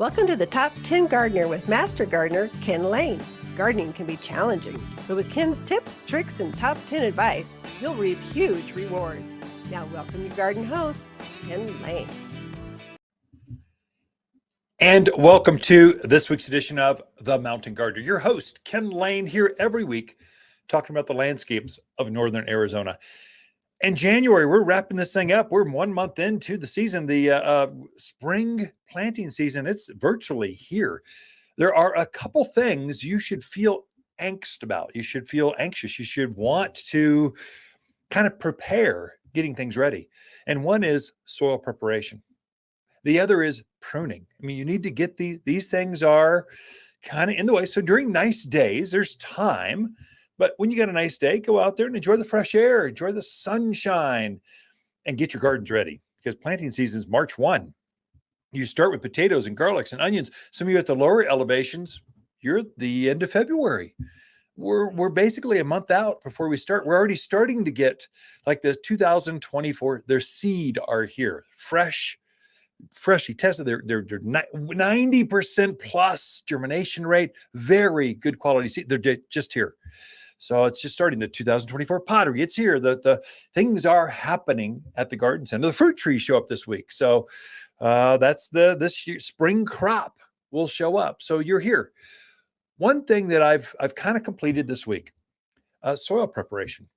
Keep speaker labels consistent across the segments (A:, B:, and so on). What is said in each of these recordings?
A: Welcome to the Top 10 Gardener with Master Gardener Ken Lane. Gardening can be challenging, but with Ken's tips, tricks, and top 10 advice, you'll reap huge rewards. Now welcome your garden host, Ken Lane.
B: And welcome to this week's edition of The Mountain Gardener. Your host, Ken Lane, here every week talking about the landscapes of northern Arizona. In January, we're wrapping this thing up. We're 1 month into the season, the spring planting season. It's virtually here. There are a couple things you should feel angst about. You should feel anxious. You should want to kind of prepare getting things ready. And one is soil preparation. The other is pruning. I mean, you need to get these things are kind of in the way. So during nice days, there's time. But when you got a nice day, go out there and enjoy the fresh air, enjoy the sunshine, and get your gardens ready. Because planting season is March 1. You start with potatoes and garlics and onions. Some of you at the lower elevations, you're at the end of February. We're basically a month out before we start. We're already starting to get like the 2024, their seed are here, freshly tested. They're 90% plus germination rate, very good quality seed. They're just here. So it's just starting the 2024 pottery. It's here. The things are happening at the garden center. The fruit trees show up this week. So that's this year, spring crop will show up. So you're here. One thing that I've kind of completed this week, soil preparation.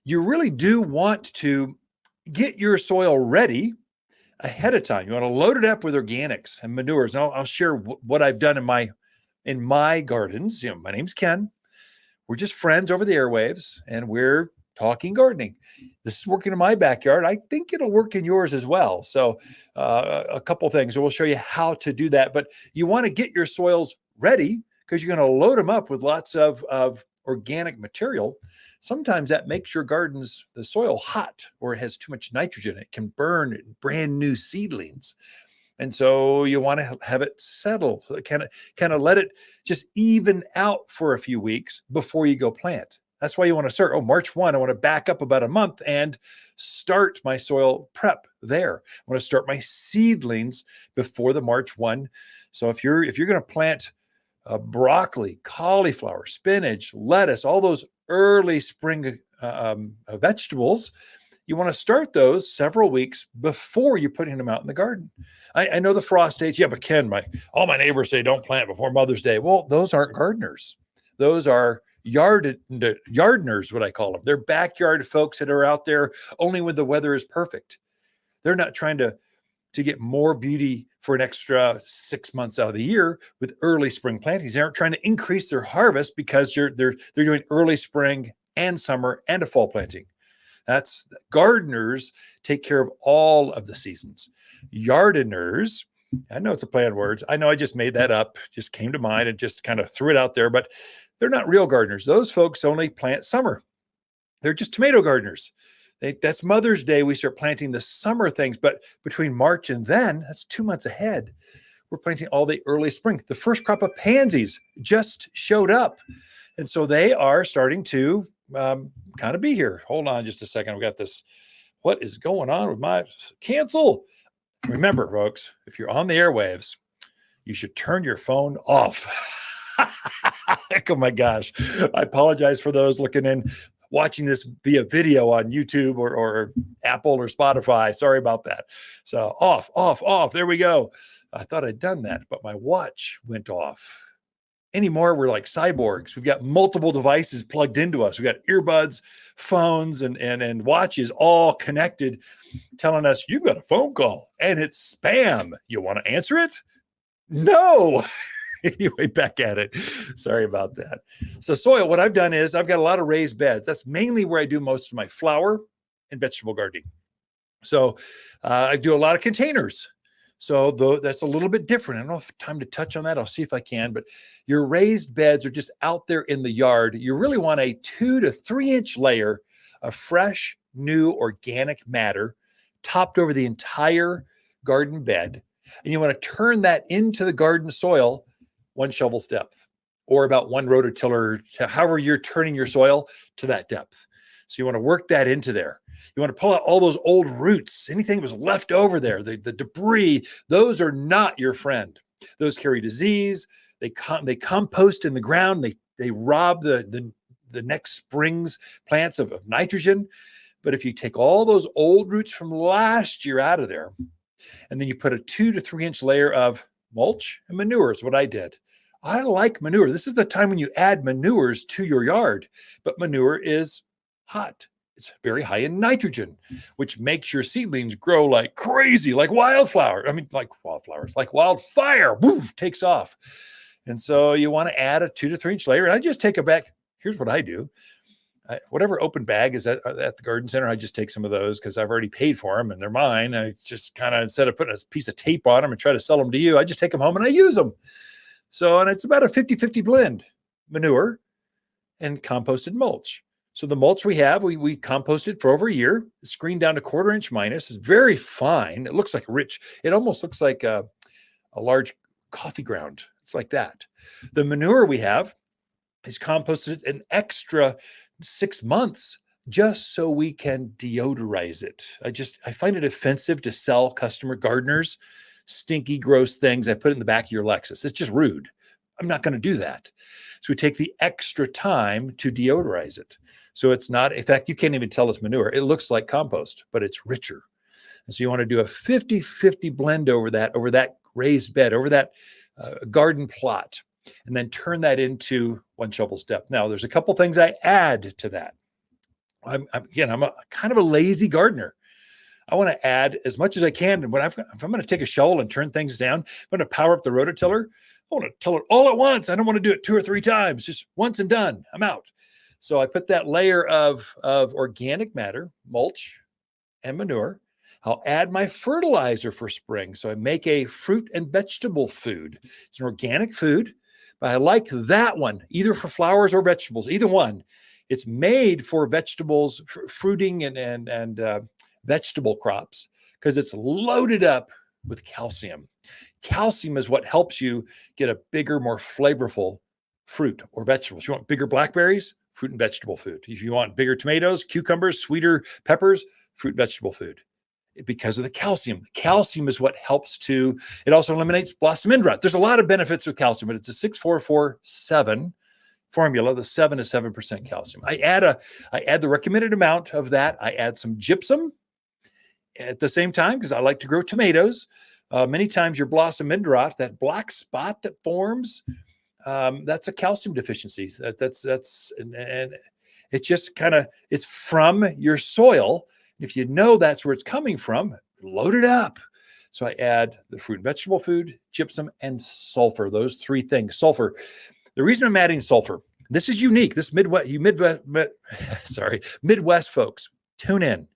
B: You really do want to get your soil ready ahead of time. You want to load it up with organics and manures. And I'll share what I've done in my gardens. You know, my name's Ken. We're just friends over the airwaves, and we're talking gardening. This is working in my backyard. I think it'll work in yours as well. So a couple things. We'll show you how to do that. But you want to get your soils ready because you're going to load them up with lots of organic material. Sometimes that makes your gardens, the soil hot, or it has too much nitrogen. It can burn brand new seedlings. And so you want to have it settle, kind of let it just even out for a few weeks before you go plant. That's why you want to start, March 1, I want to back up about a month and start my soil prep there. I want to start my seedlings before the March 1. So if you're going to plant broccoli, cauliflower, spinach, lettuce, all those early spring vegetables, you want to start those several weeks before you're putting them out in the garden. I know the frost dates. Yeah, but Ken, all my neighbors say don't plant before Mother's Day. Well, those aren't gardeners. Those are yardners, what I call them. They're backyard folks that are out there only when the weather is perfect. They're not trying to get more beauty for an extra 6 months out of the year with early spring plantings. They aren't trying to increase their harvest because they're doing early spring and summer and a fall planting. That's gardeners take care of all of the seasons. Yardeners, I know it's a play on words. I know I just made that up, just came to mind and just kind of threw it out there, but they're not real gardeners. Those folks only plant summer. They're just tomato gardeners. That's Mother's Day. We start planting the summer things, but between March and then, that's 2 months ahead. We're planting all the early spring. The first crop of pansies just showed up. And so they are starting to kind of be here. Hold on just a second. I've got this. What is going on with my cancel? Remember, folks, if you're on the airwaves, you should turn your phone off. Oh my gosh. I apologize for those watching this via video on YouTube or Apple or Spotify. Sorry about that. So off. There we go. I thought I'd done that, but my watch went off. Anymore, we're like cyborgs. We've got multiple devices plugged into us. We've got earbuds, phones, and watches all connected, telling us you've got a phone call and it's spam. You want to answer it? No. Anyway, back at it. Sorry about that. So soil, what I've done is I've got a lot of raised beds. That's mainly where I do most of my flower and vegetable gardening. So I do a lot of containers. So that's a little bit different. I don't know if time to touch on that. I'll see if I can, but your raised beds are just out there in the yard. You really want a 2 to 3 inch layer of fresh, new organic matter topped over the entire garden bed. And you want to turn that into the garden soil 1 shovel's depth, or about 1 rototiller, however you're turning your soil to that depth. So you want to work that into there. You want to pull out all those old roots, anything that was left over there, the debris. Those are not your friend. Those carry disease. They compost in the ground. They rob the next spring's plants of nitrogen. But if you take all those old roots from last year out of there, and then you put a 2 to 3 inch layer of mulch and manure is what I did. I like manure. This is the time when you add manures to your yard, but manure is hot. It's very high in nitrogen, which makes your seedlings grow like crazy, like wildflower. I mean, like wildflowers, like wildfire, woof, takes off. And so you want to add a 2 to 3 inch layer. And I just take it back. Here's what I do. Whatever open bag is at the garden center, I just take some of those because I've already paid for them and they're mine. I just kind of, instead of putting a piece of tape on them and try to sell them to you, I just take them home and I use them. So, and it's about a 50-50 blend, manure and composted mulch. So the mulch we have, we composted for over a year, screened down to 1/4 inch minus. It's very fine. It looks like rich. It almost looks like a large coffee ground. It's like that. The manure we have is composted an extra 6 months just so we can deodorize it. I find it offensive to sell customer gardeners stinky, gross things. I put it in the back of your Lexus. It's just rude. I'm not going to do that. So we take the extra time to deodorize it. So it's not, in fact, you can't even tell it's manure. It looks like compost, but it's richer. And so you want to do a 50-50 blend over that raised bed, over that garden plot, and then turn that into 1 shovel's depth. Now, there's a couple things I add to that. I'm a kind of a lazy gardener. I want to add as much as I can. And if I'm going to take a shovel and turn things down, I'm going to power up the rototiller. I want to till it all at once. I don't want to do it 2 or 3 times, just once and done. I'm out. So I put that layer of organic matter, mulch and manure. I'll add my fertilizer for spring. So I make a fruit and vegetable food. It's an organic food, but I like that one, either for flowers or vegetables, either one. It's made for vegetables, fruiting and vegetable crops, because it's loaded up with calcium. Calcium is what helps you get a bigger, more flavorful fruit or vegetables. If you want bigger blackberries, fruit and vegetable food. If you want bigger tomatoes, cucumbers, sweeter peppers, fruit, vegetable food. Because of the calcium. The calcium is what helps it also eliminates blossom end rot. There's a lot of benefits with calcium, but it's a 6-4-4-7 formula. The 7 is 7% calcium. I add the recommended amount of that. I add some gypsum at the same time because I like to grow tomatoes. Many times your blossom end rot, that black spot that forms, that's a calcium deficiency. And it just it's from your soil. If you know that's where it's coming from, load it up. So I add the fruit and vegetable food, gypsum, and sulfur. Those 3 things. Sulfur. The reason I'm adding sulfur, this is unique. This Midwest folks, tune in.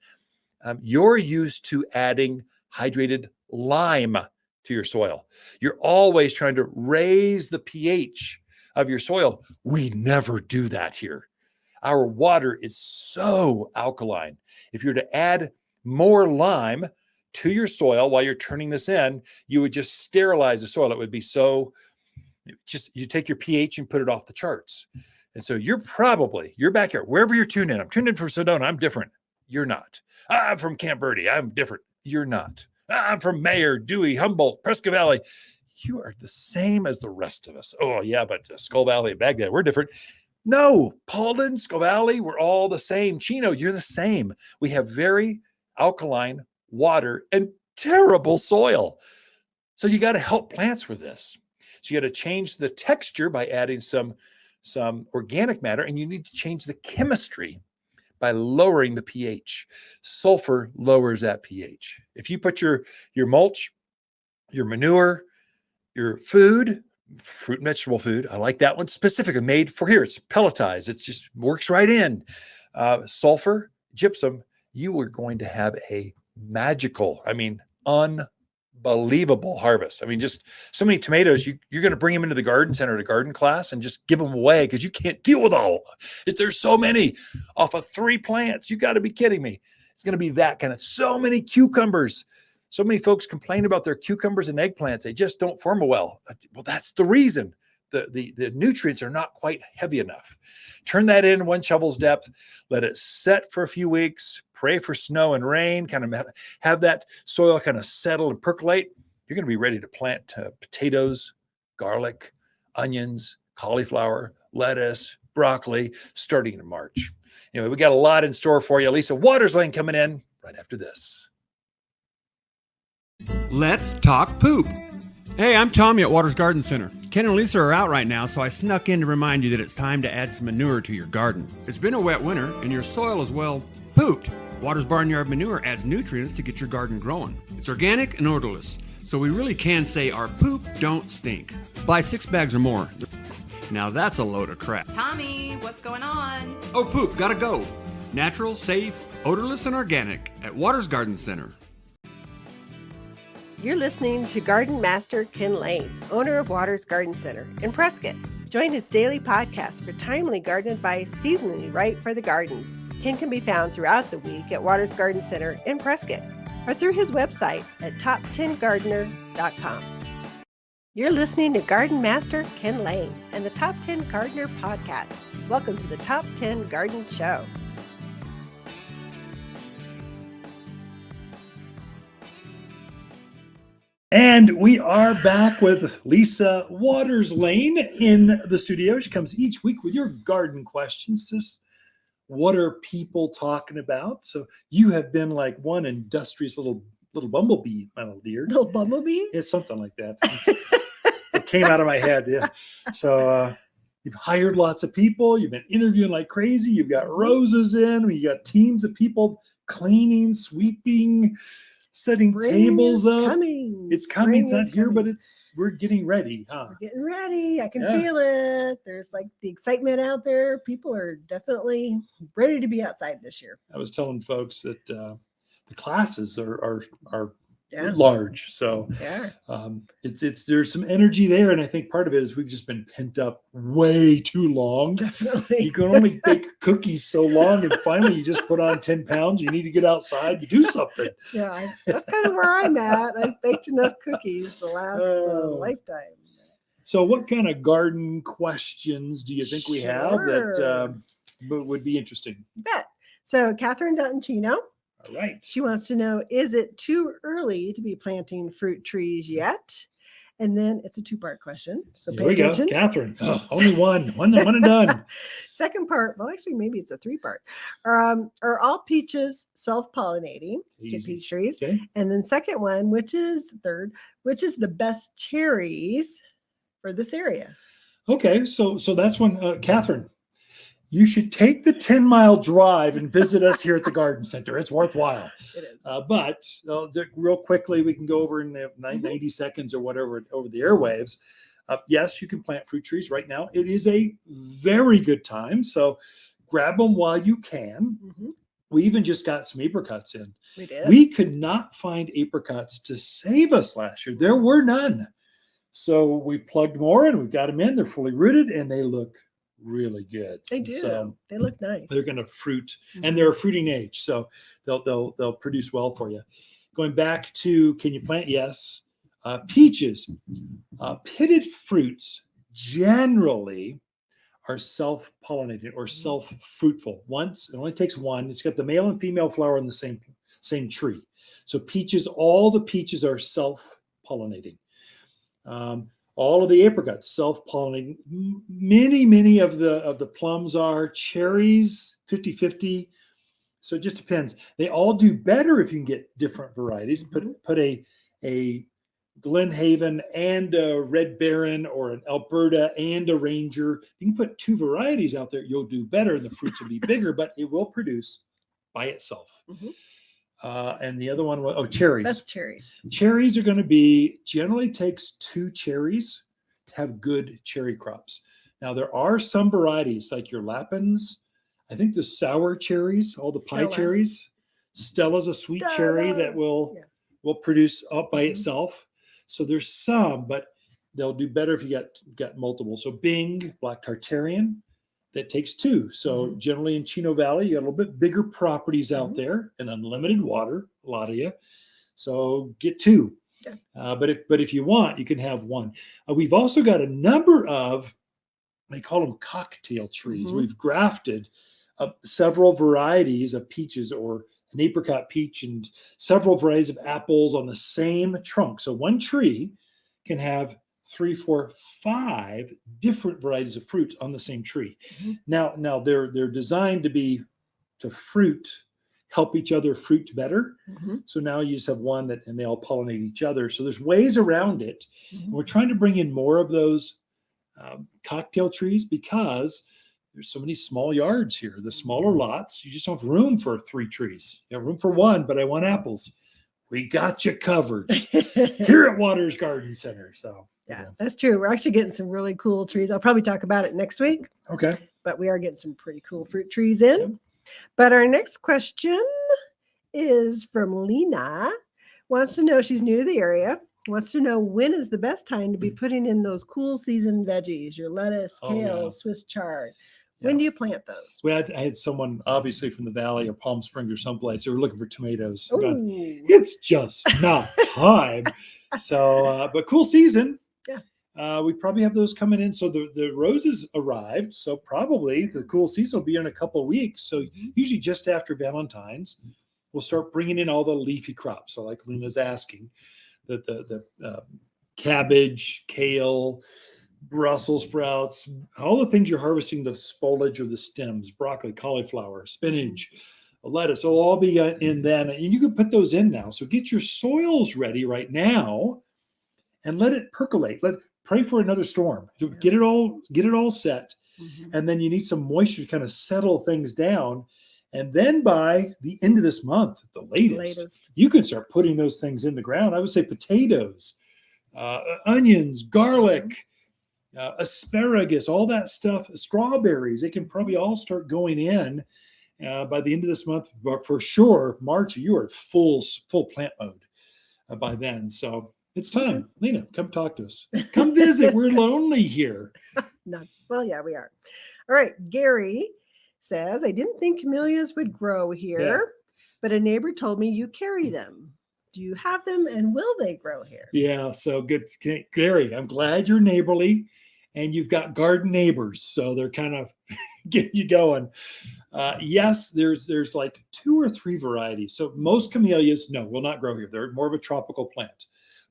B: You're used to adding hydrated lime to your soil. You're always trying to raise the pH of your soil. We never do that here. Our water is so alkaline. If you were to add more lime to your soil while you're turning this in, you would just sterilize the soil. It would be you take your pH and put it off the charts. And so your backyard, wherever you're tuned in, I'm tuned in from Sedona, I'm different. You're not. I'm from Camp Verde, I'm different. You're not. I'm from Mayer, Dewey, Humboldt, Prescott Valley. You are the same as the rest of us. Oh yeah, but Skull Valley and Baghdad, we're different. No, Paulden, Skull Valley, we're all the same. Chino, you're the same. We have very alkaline water and terrible soil. So you got to help plants with this. So you got to change the texture by adding some organic matter, and you need to change the chemistry by lowering the pH. Sulfur lowers that pH. If you put your mulch, your manure, your food, fruit and vegetable food, I like that one specifically made for here. It's pelletized. It just works right in. Sulfur, gypsum, you are going to have a magical, unbelievable harvest. Just so many tomatoes, you're going to bring them into the garden center to garden class and just give them away because you can't deal with all. There's so many off of 3 plants. You got to be kidding me. It's going to be that kind of, so many cucumbers. So many folks complain about their cucumbers and eggplants. They just don't form well. Well, that's the reason. The nutrients are not quite heavy enough. Turn that in 1 shovel's depth. Let it set for a few weeks. Pray for snow and rain. Kind of have that soil kind of settle and percolate. you're going to be ready to plant potatoes, garlic, onions, cauliflower, lettuce, broccoli, starting in March. Anyway, we got a lot in store for you. Lisa Lain coming in right after this.
C: Let's talk poop. Hey, I'm Tommy at Waters Garden Center. Ken and Lisa are out right now, so I snuck in to remind you that it's time to add some manure to your garden. It's been a wet winter, and your soil is, well, pooped. Waters Barnyard Manure adds nutrients to get your garden growing. It's organic and odorless, so we really can say our poop don't stink. Buy 6 bags or more. Now that's a load of crap.
D: Tommy, what's going on?
C: Oh, poop, gotta go. Natural, safe, odorless, and organic at Waters Garden Center.
A: You're listening to Garden Master Ken Lane, owner of Waters Garden Center in Prescott. Join his daily podcast for timely garden advice seasonally right for the gardens. Ken can be found throughout the week at Waters Garden Center in Prescott or through his website at top10gardener.com. You're listening to Garden Master Ken Lane and the Top 10 Gardener podcast. Welcome to the Top 10 Garden Show.
B: And we are back with Lisa Lain in the studio. She comes each week with your garden questions. Just what are people talking about? So you have been like one industrious little bumblebee, my little dear.
A: Little bumblebee?
B: It's something like that. It came out of my head. Yeah. So you've hired lots of people. You've been interviewing like crazy. You've got roses in. You got teams of people cleaning, sweeping, setting
A: Spring
B: tables
A: is
B: up.
A: Coming.
B: It's coming. It's
A: Spring
B: not
A: is
B: here,
A: coming.
B: but we're getting ready, huh?
A: We're getting ready. I can
B: Yeah.
A: feel it. There's like the excitement out there. People are definitely ready to be outside this year.
B: I was telling folks that the classes are
A: Yeah.
B: large, so
A: Yeah.
B: it's there's some energy there, and I think part of it is we've just been pent up way too long.
A: Definitely.
B: You can only bake cookies so long, and finally you just put on 10 pounds. You need to get outside and do something.
A: Yeah. That's kind of where I'm at. I've baked enough cookies to last a lifetime.
B: So, what kind of garden questions do you think we have that
A: Sure.
B: would be interesting?
A: Bet. So Catherine's out in Chino.
B: All right.
A: She wants to know, is it too early to be planting fruit trees yet? And then it's a 2-part question. So
B: Here
A: pay
B: we go,
A: attention.
B: Catherine. Oh, only one and done.
A: Second part, well, actually, maybe it's a 3-part. Are all peaches self-pollinating? So
B: Easy.
A: peach trees.
B: Okay.
A: And then second one, which is third, which is the best cherries for this area?
B: Okay. So that's one, Catherine. You should take the 10-mile drive and visit us here at the garden center. It's worthwhile.
A: It is.
B: But real quickly, we can go over in 90 seconds or whatever over the airwaves. Yes, you can plant fruit trees right now. It is a very good time. So grab them while you can.
A: Mhm.
B: We even just got some apricots in.
A: We did.
B: We could not find apricots to save us last year. There were none. So we plugged more and we've got them in. They're fully rooted and they look really good.
A: They do.
B: So
A: they look nice.
B: they're going to fruit,
A: Mhm.
B: and they're a fruiting age, so they'll produce well for you. Going back to, can you plant? Yes. Peaches, pitted fruits generally are self-pollinated or self-fruitful. Once it only takes one. It's got the male and female flower in the same tree. So peaches, all the peaches are self-pollinating. All of the apricots self-pollinating. Many of the plums are. Cherries 50-50. So it just depends. They all do better if you can get different varieties. Put a Glenhaven and a Red Baron or an Alberta and a Ranger. You can put 2 varieties out there. You'll do better, and the fruits will be bigger, but it will produce by itself.
A: Mhm.
B: And the other one was cherries.
A: Best cherries.
B: Cherries are going to be, generally takes 2 cherries to have good cherry crops. Now, there are some varieties like your Lapins. I think the sour cherries, all the pie
A: Stella.
B: cherries. Stella's a sweet cherry that will produce up by itself. So there's some, but they'll do better if you got multiple. So Bing, Black Tartarian, that takes 2. So generally in Chino Valley, you got a little bit bigger properties out there and unlimited water, a lot of you. So get 2.
A: Yeah.
B: But if you want, you can have 1. We've also got a number of, they call them cocktail trees. We've grafted several varieties of peaches or an apricot, peach, and several varieties of apples on the same trunk. So one tree can have 3, 4, 5 different varieties of fruit on the same tree.
A: Mhm.
B: Now they're designed to help each other fruit better.
A: Mhm.
B: So now you just have one and they all pollinate each other. So there's ways around it.
A: Mhm.
B: And we're trying to bring in more of those cocktail trees because there's so many small yards here. The smaller lots, you just don't have room for 3 trees. You have room for 1, but I want apples. We got you covered here at Waters Garden Center. So
A: Yeah, that's true. We're actually getting some really cool trees. I'll probably talk about it next week,
B: okay.
A: but we are getting some pretty cool fruit trees in.
B: Yep.
A: But our next question is from Lena. Wants to know, she's new to the area, wants to know when is the best time to be putting in those cool season veggies, your lettuce, kale,
B: yeah.
A: Swiss chard. When do you plant those?
B: I had someone obviously from the Valley or Palm Springs or someplace. They were looking for tomatoes.
A: Ooh.
B: It's just not time. So, but cool season.
A: Yeah.
B: We probably have those coming in. So the roses arrived. So probably the cool season will be in a couple of weeks. So usually just after Valentine's, we'll start bringing in all the leafy crops. So like Lena's asking, the cabbage, kale, Brussels sprouts, all the things you're harvesting, the foliage or the stems, broccoli, cauliflower, spinach, lettuce, will all be in then. And you can put those in now. So get your soils ready right now and let it percolate. Pray for another storm. Get it all set.
A: Mhm.
B: And then you need some moisture to kind of settle things down. And then by the end of this month, the latest, you can start putting those things in the ground. I would say potatoes, onions, garlic, asparagus, all that stuff, strawberries, they can probably all start going in by the end of this month. But for sure, March, you are full plant mode by then. So it's time. Lena, come talk to us. Come visit. We're lonely here.
A: No. Well, yeah, we are. All right. Gary says, I didn't think camellias would grow here, but a neighbor told me you carry them. Do you have them and will they grow here?
B: Yeah, so good. Gary, I'm glad you're neighborly and you've got garden neighbors. So they're kind of getting you going. Yes, there's like 2 or 3 varieties. So most camellias, no, will not grow here. They're more of a tropical plant.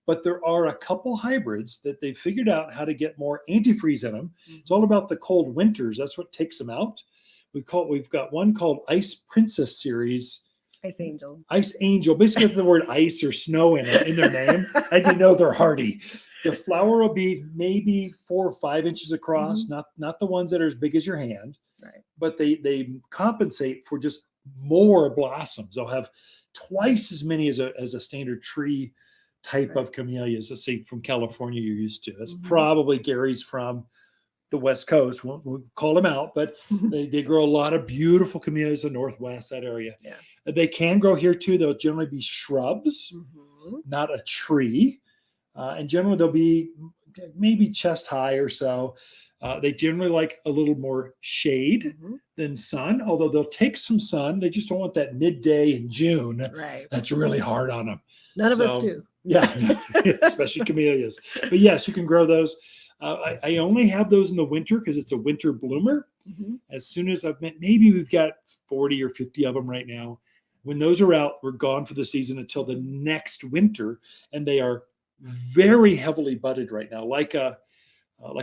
B: But there are a couple hybrids that they figured out how to get more antifreeze in them. It's all about the cold winters. That's what takes them out. We've got one called Ice Princess series.
A: Ice Angel.
B: Ice Angel, basically the word ice or snow in their name, and you know they're hardy. The flower will be maybe 4 or 5 inches across, not the ones that are as big as your hand,
A: right?
B: But they compensate for just more blossoms. They'll have twice as many as a standard tree type of camellias, let's say from California you're used to. That's probably Gary's from the West Coast. We'll call them out, but they grow a lot of beautiful camellias in the Northwest, that area.
A: Yeah.
B: They can grow here too. They'll generally be shrubs, not a tree. And generally they'll be maybe chest high or so. They generally like a little more shade than sun, although they'll take some sun. They just don't want that midday in June.
A: Right.
B: That's really hard on them.
A: None of us do.
B: Yeah, especially camellias. But yes, you can grow those. I only have those in the winter because it's a winter bloomer. As soon as maybe we've got 40 or 50 of them right now. When those are out, we're gone for the season until the next winter. And they are very heavily budded right now, like a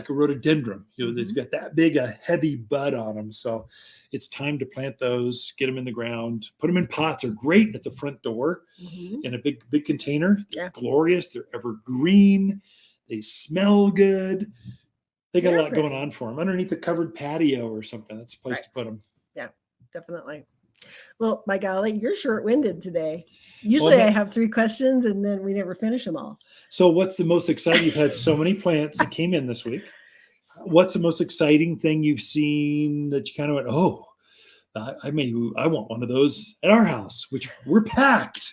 B: rhododendron. They've got that big, a heavy bud on them. So it's time to plant those, get them in the ground, put them in pots. They're great at the front door in a big container. They're glorious. They're evergreen. They smell good. They got a lot going on for them. Underneath a covered patio or something. That's a place to put them.
A: Yeah, definitely. Well, by golly, you're short-winded today. Usually I have 3 questions and then we never finish them all.
B: So what's the most exciting? You've had so many plants that came in this week. What's the most exciting thing you've seen that you kind of went, oh, I want one of those at our house, which we're packed,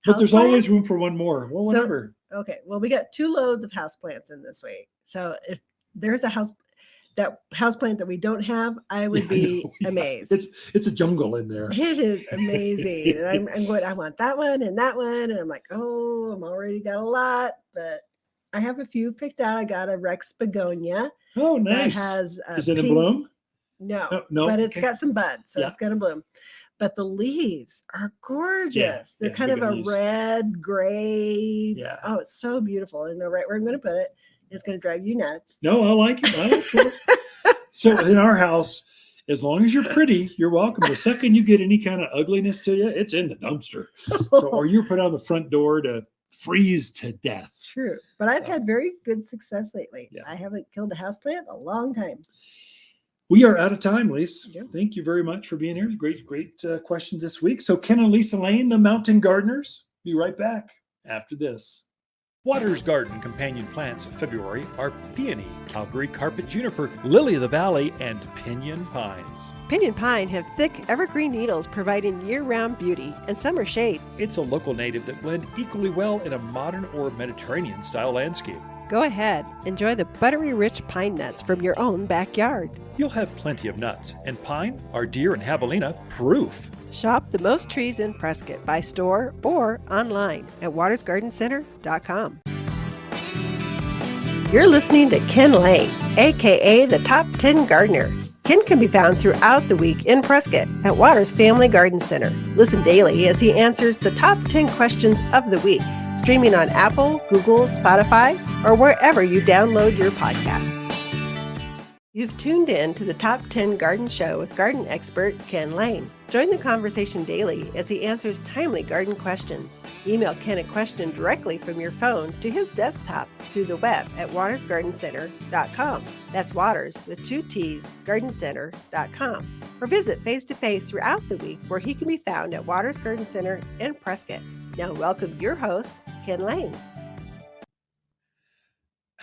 B: but there's always room for one more. Well, whatever.
A: Okay. Well, we got 2 loads of houseplants in this week. So if there's a houseplant that we don't have, I would be amazed.
B: It's a jungle in there.
A: It is amazing. And I'm going, I want that one and that one. And I'm like, oh, I'm already got a lot, but I have a few picked out. I got a Rex begonia.
B: Oh, nice.
A: That has
B: is it in bloom?
A: No,
B: no,
A: but it's got some buds, so it's going to bloom. but the leaves are gorgeous. They're
B: yeah,
A: kind
B: look
A: of
B: at
A: a
B: these.
A: red, gray.
B: Yeah.
A: Oh, it's so beautiful. I know right where I'm going to put it. It's going to drive you nuts.
B: No, I like it. I like it. So in our house, as long as you're pretty, you're welcome. The second you get any kind of ugliness to you, it's in the dumpster. So, or you put on the front door to freeze to death.
A: True. But I've
B: So.
A: had very good success lately.
B: Yeah.
A: I haven't killed a houseplant in a long time.
B: We are out of time, Lisa.
A: Yep.
B: Thank you very much for being here. Great questions this week. So Ken and Lisa Lain, the Mountain Gardeners, be right back after this. Waters Garden companion plants of February are peony, Calgary carpet juniper, lily of the valley, and pinyon pines.
A: Pinyon pine have thick evergreen needles providing year-round beauty and summer shade.
B: It's a local native that blend equally well in a modern or Mediterranean style landscape.
A: Go ahead, enjoy the buttery rich pine nuts from your own backyard.
B: You'll have plenty of nuts, and pine are deer and javelina proof.
A: Shop the most trees in Prescott by store or online at watersgardencenter.com. You're listening to Ken Lane, aka the Top 10 Gardener. Ken can be found throughout the week in Prescott at Waters Family Garden Center. Listen daily as he answers the top 10 questions of the week, streaming on Apple, Google, Spotify, or wherever you download your podcasts. You've tuned in to the Top 10 Garden Show with garden expert Ken Lane. Join the conversation daily as he answers timely garden questions. Email Ken a question directly from your phone to his desktop through the web at watersgardencenter.com. That's Waters with 2 T's, gardencenter.com. Or visit face-to-face throughout the week where he can be found at Waters Garden Center in Prescott. Now welcome your host, Ken Lane.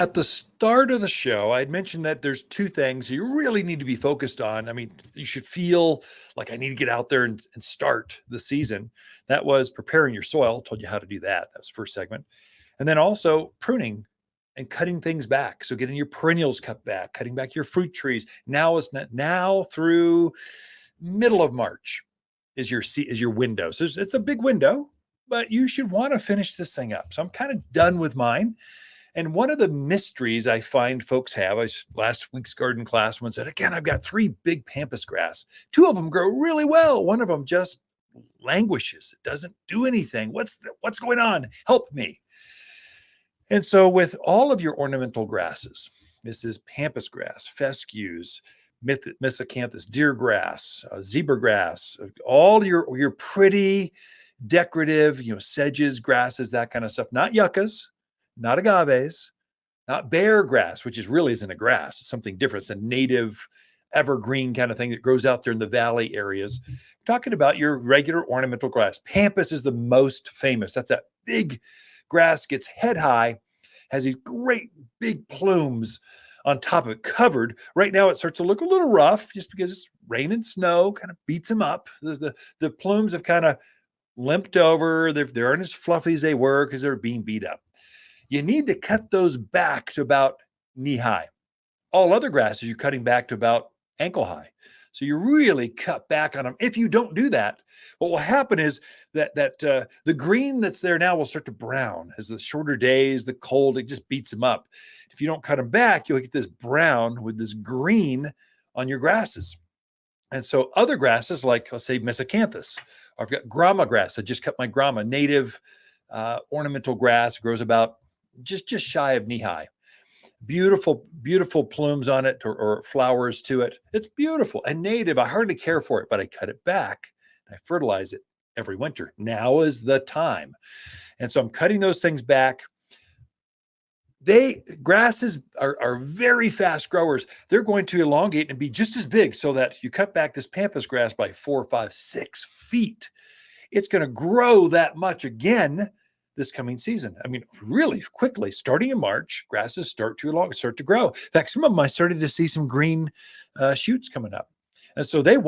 B: At the start of the show, I had mentioned that there's 2 things you really need to be focused on. I mean, you should feel like I need to get out there and start the season. That was preparing your soil. Told you how to do that. That was the first segment. And then also pruning and cutting things back. So getting your perennials cut back, cutting back your fruit trees. Now through middle of March is your window. So it's a big window, but you should want to finish this thing up. So I'm kind of done with mine. And one of the mysteries I find folks have, last week's garden class, one said, again, I've got 3 big pampas grass. 2 of them grow really well. One of them just languishes. It doesn't do anything. What's going on? Help me. And so with all of your ornamental grasses, this is pampas grass, fescues, miscanthus, deer grass, zebra grass, all your pretty decorative, sedges, grasses, that kind of stuff, not yuccas, not agaves, not bear grass, which really isn't a grass. It's something different. It's a native evergreen kind of thing that grows out there in the valley areas. We're talking about your regular ornamental grass. Pampas is the most famous. That's that big grass, gets head high, has these great big plumes on top of it, covered. Right now it starts to look a little rough just because it's rain and snow, kind of beats them up. The plumes have kind of limped over. They aren't as fluffy as they were because they're being beat up. You need to cut those back to about knee high. All other grasses, you're cutting back to about ankle high. So you really cut back on them. If you don't do that, what will happen is that the green that's there now will start to brown as the shorter days, the cold, it just beats them up. If you don't cut them back, you'll get this brown with this green on your grasses. And so other grasses, like let's say miscanthus, or I've got grama grass. I just cut my grama, native ornamental grass, grows about just shy of knee high. Beautiful, beautiful plumes on it or flowers to it. It's beautiful and native. I hardly care for it, but I cut it back. I fertilize it every winter. Now is the time. And so I'm cutting those things back. Grasses are very fast growers. They're going to elongate and be just as big so that you cut back this pampas grass by 4, 5, 6 feet. It's going to grow that much again this coming season. I mean, really quickly, starting in March, grasses start to grow. In fact, some of them I started to see some green shoots coming up. And so they're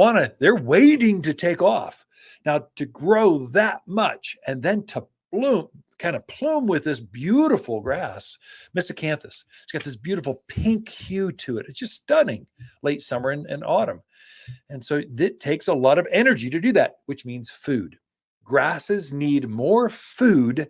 B: waiting to take off. Now to grow that much and then to plume with this beautiful grass, miscanthus. It's got this beautiful pink hue to it. It's just stunning late summer and autumn. And so it takes a lot of energy to do that, which means food. Grasses need more food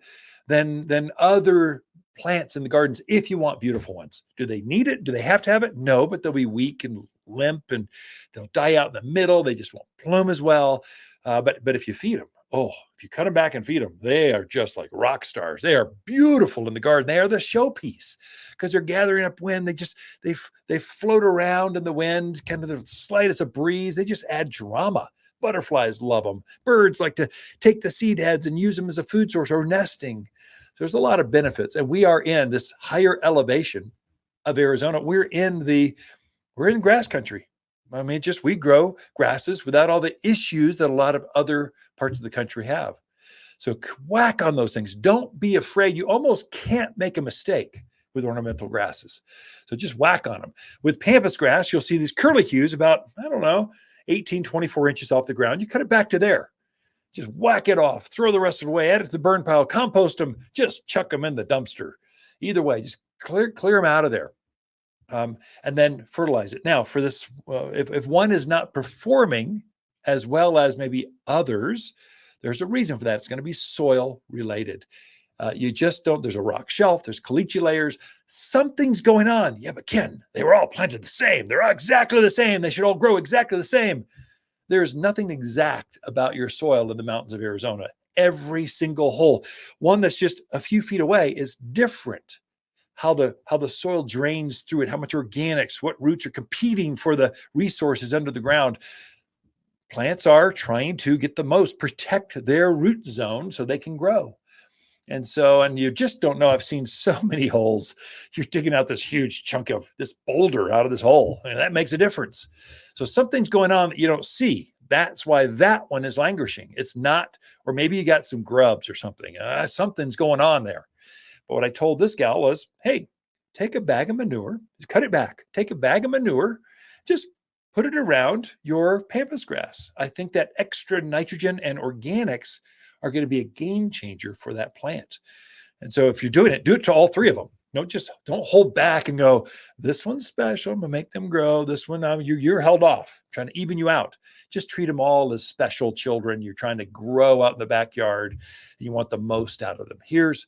B: than other plants in the gardens if you want beautiful ones. Do they need it? Do they have to have it? No, but they'll be weak and limp and they'll die out in the middle. They just won't plume as well. But if you feed them, if you cut them back and feed them, they are just like rock stars. They are beautiful in the garden. They are the showpiece because they're gathering up wind. They float around in the wind, kind of the slightest of breeze. They just add drama. Butterflies love them. Birds like to take the seed heads and use them as a food source or nesting. So there's a lot of benefits. And we are in this higher elevation of Arizona. We're in grass country. I mean, we grow grasses without all the issues that a lot of other parts of the country have. So whack on those things. Don't be afraid. You almost can't make a mistake with ornamental grasses. So just whack on them. With pampas grass, you'll see these curlicues about, 18, 24 inches off the ground. You cut it back to there. Just whack it off. Throw the rest of it away. Add it to the burn pile. Compost them. Just chuck them in the dumpster. Either way, just clear them out of there. And then fertilize it. Now, for this, if one is not performing as well as maybe others, there's a reason for that. It's going to be soil related. You just don't, there's a rock shelf, there's caliche layers, something's going on. Yeah, but Ken, they were all planted the same. They're all exactly the same. They should all grow exactly the same. There's nothing exact about your soil in the mountains of Arizona. Every single hole, one that's just a few feet away, is different. How the soil drains through it, how much organics, what roots are competing for the resources under the ground. Plants are trying to get the most, protect their root zone so they can grow. And you just don't know. I've seen so many holes. You're digging out this huge chunk of this boulder out of this hole, and that makes a difference. So something's going on that you don't see. That's why that one is languishing. It's not, or maybe you got some grubs or something. Something's going on there. But what I told this gal was, hey, take a bag of manure, cut it back, take a bag of manure, just put it around your pampas grass. I think that extra nitrogen and organics are going to be a game changer for that plant. And so if you're doing it, do it to all three of them. Don't hold back and go, this one's special. I'm going to make them grow. This one, you're held off, trying to even you out. Just treat them all as special children. You're trying to grow out in the backyard. And you want the most out of them. Here's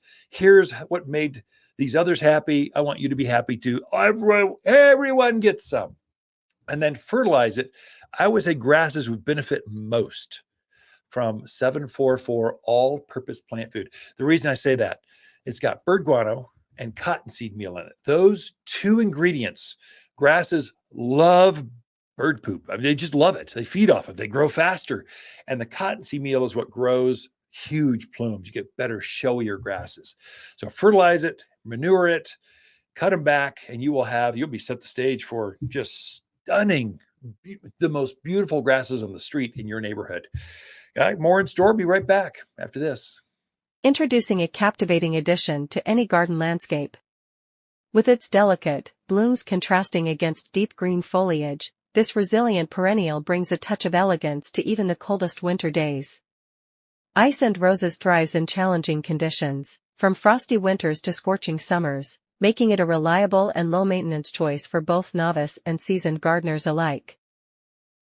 B: what made these others happy. I want you to be happy too. Everyone gets some. And then fertilize it. I would say grasses would benefit most from 744 all-purpose plant food. The reason I say that, it's got bird guano and cottonseed meal in it. Those two ingredients, grasses love bird poop. I mean, they just love it. They feed off it. They grow faster. And the cottonseed meal is what grows huge plumes. You get better, showier grasses. So fertilize it, manure it, cut them back, and you'll be set the stage for just stunning, the most beautiful grasses on the street in your neighborhood. More in store. Be right back after this.
E: Introducing a captivating addition to any garden landscape. With its delicate blooms contrasting against deep green foliage, this resilient perennial brings a touch of elegance to even the coldest winter days. Ice and Roses thrives in challenging conditions, from frosty winters to scorching summers, making it a reliable and low-maintenance choice for both novice and seasoned gardeners alike.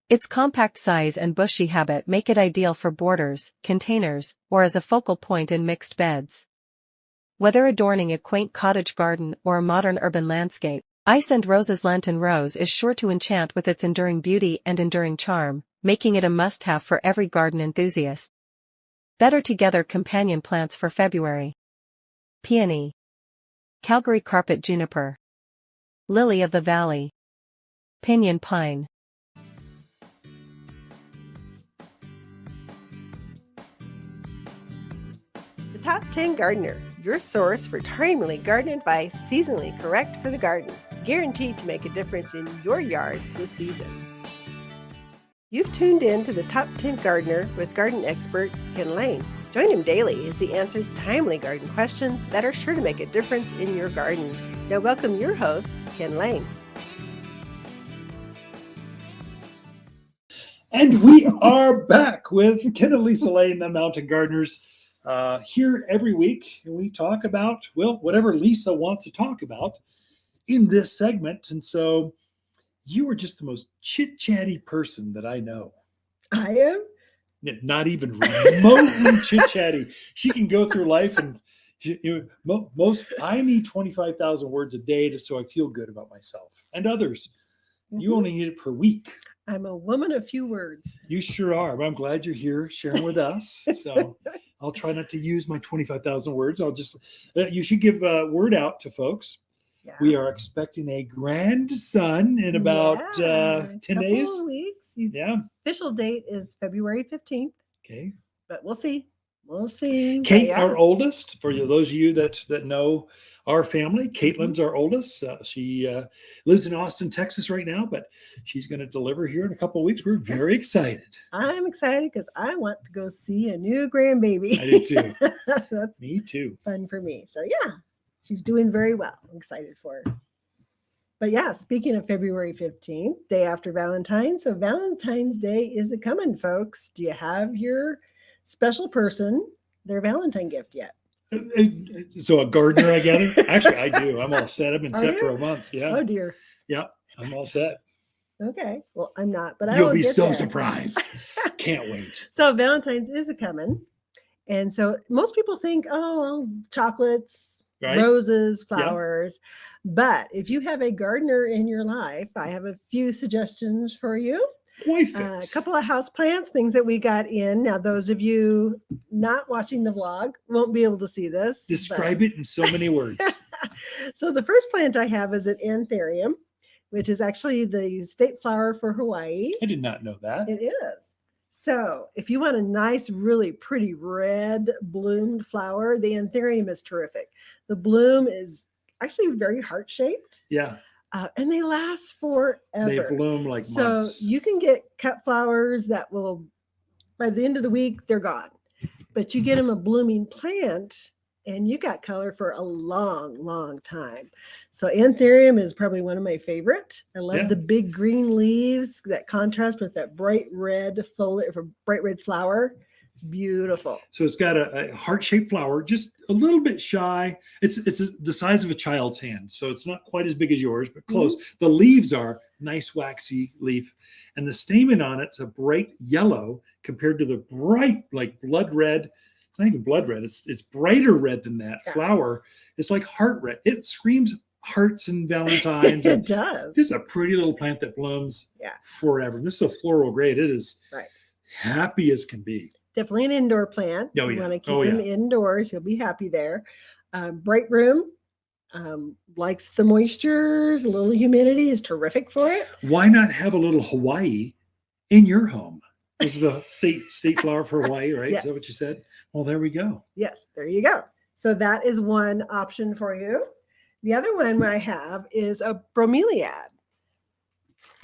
E: Its compact size and bushy habit make it ideal for borders, containers, or as a focal point in mixed beds. Whether adorning a quaint cottage garden or a modern urban landscape, Ice and Roses Lenten Rose is sure to enchant with its enduring beauty and enduring charm, making it a must-have for every garden enthusiast. Better together companion plants for February. Peony, Calgary carpet juniper, Lily of the Valley, Pinyon pine.
A: Top 10 Gardener, your source for timely garden advice seasonally correct for the garden, guaranteed to make a difference in your yard this season. You've tuned in to the Top 10 Gardener with garden expert Ken Lane. Join him daily as he answers timely garden questions that are sure to make a difference in your gardens. Now welcome your host, Ken Lane.
B: And we are back with Ken and Lisa Lain, the Mountain Gardeners. Here every week, and we talk about, whatever Lisa wants to talk about in this segment. And so you are just the most chit-chatty person that I know.
A: I am?
B: Not even remotely chit-chatty. She can go through life and I need 25,000 words a day so I feel good about myself and others. You only need it per week.
A: I'm a woman of few words.
B: You sure are. But I'm glad you're here sharing with us. So I'll try not to use my 25,000 words. I'll just, you should give a word out to folks.
A: Yeah.
B: We are expecting a grandson in about 10
A: couple
B: days.
A: of weeks. His
B: Yeah.
A: official date is February 15th,
B: Okay.
A: but we'll see. We'll see. But
B: Kate,
A: yeah.
B: our oldest, for those of you that know our family, Caitlin's our oldest. She lives in Austin, Texas right now, but she's going to deliver here in a couple of weeks. We're very excited.
A: I'm excited because I want to go see a new grandbaby.
B: I do too.
A: That's
B: Me too.
A: fun for me. So yeah, she's doing very well. I'm excited for her. But yeah, speaking of February 15th, day after Valentine's. So Valentine's Day is a coming, folks. Do you have your special person their Valentine gift yet?
B: So a gardener, I gather? Actually, I do. I'm all set. I've been
A: Are
B: set
A: you?
B: for a month. Yeah.
A: Oh dear.
B: Yeah. I'm all set.
A: Okay. Well, I'm not, but
B: You'll
A: will
B: be
A: get
B: so
A: there.
B: surprised. Can't wait.
A: So Valentine's is a coming. And so most people think, oh, well, chocolates,
B: Right?
A: roses, flowers. But if you have a gardener in your life, I have a few suggestions for you.
B: Why
A: A
B: fix?
A: couple of house plants, things that we got in. Now, those of you not watching the vlog won't be able to see this.
B: Describe it in so many words.
A: So the first plant I have is an anthurium, which is actually the state flower for Hawaii.
B: I did not know that.
A: It is. So if you want a nice, really pretty red bloomed flower, the anthurium is terrific. The bloom is actually very heart-shaped.
B: Yeah.
A: And they last forever.
B: They bloom like
A: So
B: months.
A: you can get cut flowers that will, by the end of the week, they're gone. But you get them a blooming plant and you got color for a long, long time. So anthurium is probably one of my favorite. I love the big green leaves that contrast with that bright red foliage, or bright red flower. It's beautiful.
B: So it's got a heart-shaped flower, just a little bit shy. It's the size of a child's hand, so it's not quite as big as yours, but close. The leaves are nice waxy leaf, and the stamen on it's a bright yellow compared to the bright, like blood red. It's not even blood red. It's brighter red than that flower. It's like heart red. It screams hearts and Valentines.
A: It does.
B: Just a pretty little plant that blooms forever. This is a floral grade. It is happy as can be.
A: Definitely an indoor plant.
B: Oh,
A: You
B: yeah.
A: want to keep
B: Oh,
A: them
B: yeah.
A: indoors. You'll be happy there. Bright room, likes the moistures, a little humidity is terrific for it.
B: Why not have a little Hawaii in your home? This is the state flower for Hawaii, right?
A: Yes.
B: Is that what you said? Well, there we go.
A: Yes, there you go. So that is one option for you. The other one I have is a bromeliad.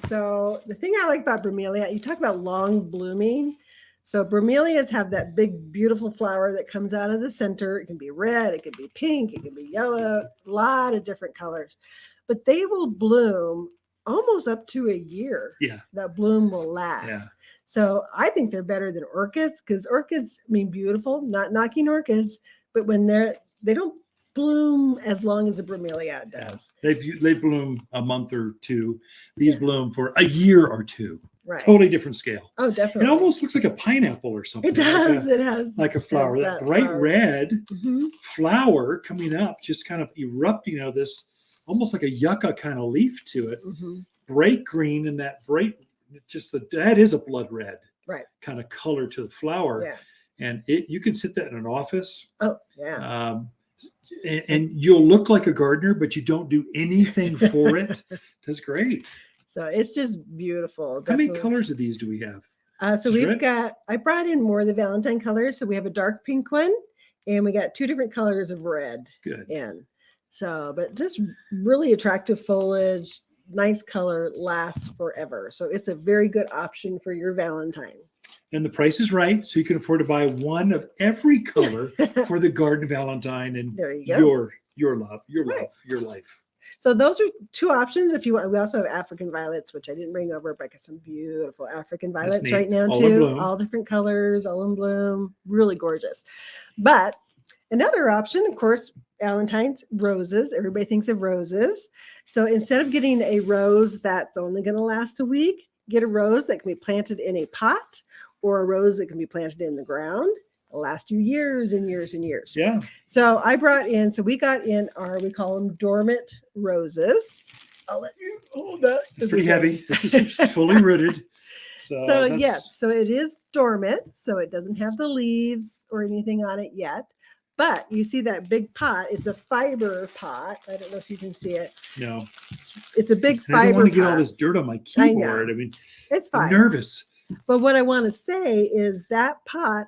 A: So the thing I like about bromeliad, you talk about long blooming. So bromeliads have that big, beautiful flower that comes out of the center. It can be red, it can be pink, it can be yellow, a lot of different colors. But they will bloom almost up to a year.
B: Yeah.
A: That bloom will last.
B: Yeah.
A: So I think they're better than orchids because orchids, I mean, beautiful, not knocking orchids, but when they don't bloom as long as a bromeliad does.
B: They bloom a month or two. These bloom for a year or two.
A: Right.
B: Totally different scale.
A: Oh, definitely.
B: It almost looks like a pineapple or something.
A: It does. It has.
B: Like a flower.
A: has
B: That bright
A: flower.
B: red
A: Mhm.
B: flower coming up, just kind of erupting out of this, almost like a yucca kind of leaf to it.
A: Mhm.
B: Bright green, and that bright, that is a blood red
A: Right.
B: kind of color to the flower.
A: Yeah.
B: And you can sit that in an office.
A: Oh, yeah.
B: And you'll look like a gardener, but you don't do anything for it. That's great.
A: So it's just beautiful.
B: How many
A: definitely.
B: colors of these do we have?
A: So
B: Just
A: we've
B: red?
A: got, I brought in more of the Valentine colors. So we have a dark pink one and we got two different colors of red
B: Good.
A: in. So, but just really attractive foliage, nice color, lasts forever. So it's a very good option for your Valentine.
B: And the price is right, so you can afford to buy one of every color for the garden Valentine and
A: There you go.
B: your love,
A: Right.
B: your life.
A: So those are two options. If you want, we also have African violets, which I didn't bring over, but I got some beautiful African violets
B: neat.
A: right now
B: All in
A: too.
B: bloom.
A: All different colors, all in bloom, really gorgeous. But another option, of course, Valentine's roses. Everybody thinks of roses. So instead of getting a rose that's only going to last a week, get a rose that can be planted in a pot or a rose that can be planted in the ground. It'll last you years and years and years.
B: Yeah.
A: So I brought in, so we got in we call them dormant roses. I'll let you hold that.
B: It's pretty heavy. This is fully rooted.
A: So yes, so it is dormant, so it doesn't have the leaves or anything on it yet. But you see that big pot? It's a fiber pot. I don't know if you can see it.
B: No.
A: It's a big
B: And
A: fiber
B: I don't want to get
A: pot.
B: all this dirt on my
A: I
B: keyboard.
A: know.
B: I mean,
A: It's
B: I'm
A: fine.
B: nervous.
A: But what I want to say is that pot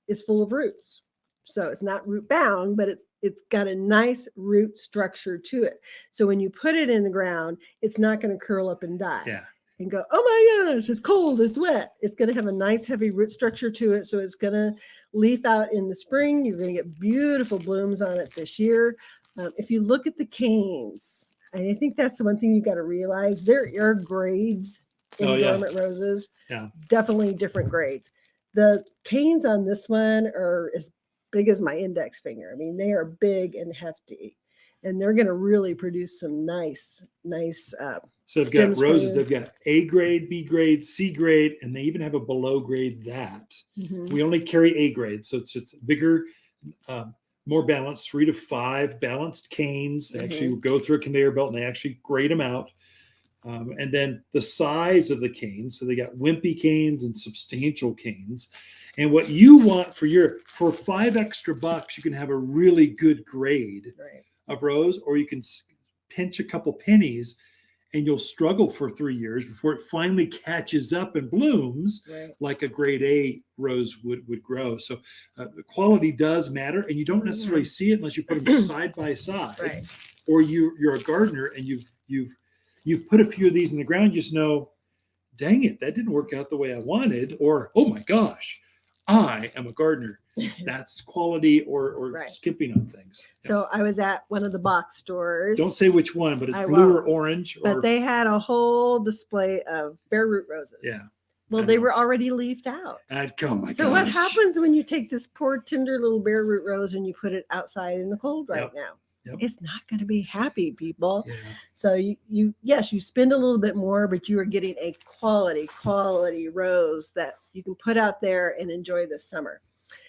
A: is full of roots. So it's not root bound, but it's got a nice root structure to it. So when you put it in the ground, it's not going to curl up and die.
B: Yeah.
A: And go, oh my gosh, it's cold, it's wet. It's going to have a nice heavy root structure to it. So it's going to leaf out in the spring. You're going to get beautiful blooms on it this year. If you look at the canes, and I think that's the one thing you got to realize, there are grades in dormant roses.
B: Yeah.
A: Definitely different grades. The canes on this one are as big as my index finger. I mean, they are big and hefty. And they're going to really produce some nice
B: so they've got roses. They've got A grade, B grade, C grade, and they even have a below grade that.
A: Mm-hmm.
B: We only carry A grade. So it's bigger, more balanced, 3 to 5 balanced canes. They actually go through a conveyor belt and they actually grade them out. And then the size of the canes. So they got wimpy canes and substantial canes. And what you want for $5 extra, you can have a really good grade of rose, or you can pinch a couple pennies and you'll struggle for 3 years before it finally catches up and blooms like a grade A rose would grow. So the quality does matter, and you don't necessarily see it unless you put them side by side, or you're a gardener and you've put a few of these in the ground. You just know, dang it, that didn't work out the way I wanted, or oh my gosh, I am a gardener. That's quality or skipping on things.
A: So I was at one of the box stores.
B: Don't say which one, but it's blue or orange.
A: But they had a whole display of bare root roses.
B: Yeah.
A: Well, they were already leafed out.
B: So
A: what happens when you take this poor tender little bare root rose and you put it outside in the cold now? Yep. It's not going to be happy, people. Yeah. So you spend a little bit more, but you are getting a quality rose that you can put out there and enjoy this summer.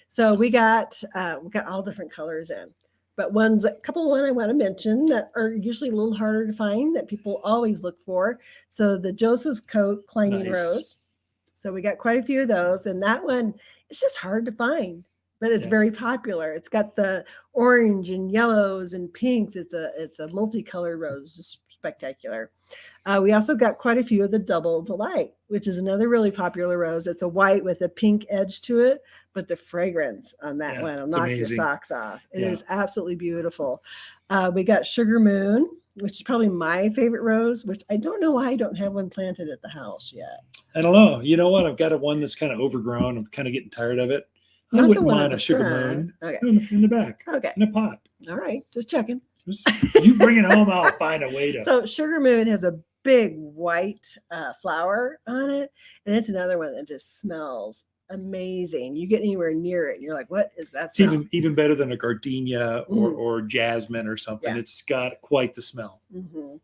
A: So we got all different colors in, but a couple I want to mention that are usually a little harder to find that people always look for. So the Joseph's Coat Climbing Rose. So we got quite a few of those, and that one it's just hard to find. But it's very popular. It's got the orange and yellows and pinks. It's a multicolored rose, just spectacular. We also got quite a few of the Double Delight, which is another really popular rose. It's a white with a pink edge to it, but the fragrance on that one will knock your socks off. It is absolutely beautiful. We got Sugar Moon, which is probably my favorite rose, which I don't know why I don't have one planted at the house yet.
B: I don't know. You know what? I've got one that's kind of overgrown. I'm kind of getting tired of it. I wouldn't mind a Sugar Moon in the back. Okay. In a pot.
A: All right. Just checking.
B: You bring it home, I'll find a way to.
A: So Sugar Moon has a big white flower on it. And it's another one that just smells amazing. You get anywhere near it and you're like, what is that smell?
B: It's even better than a gardenia or jasmine or something. Yeah. It's got quite the smell.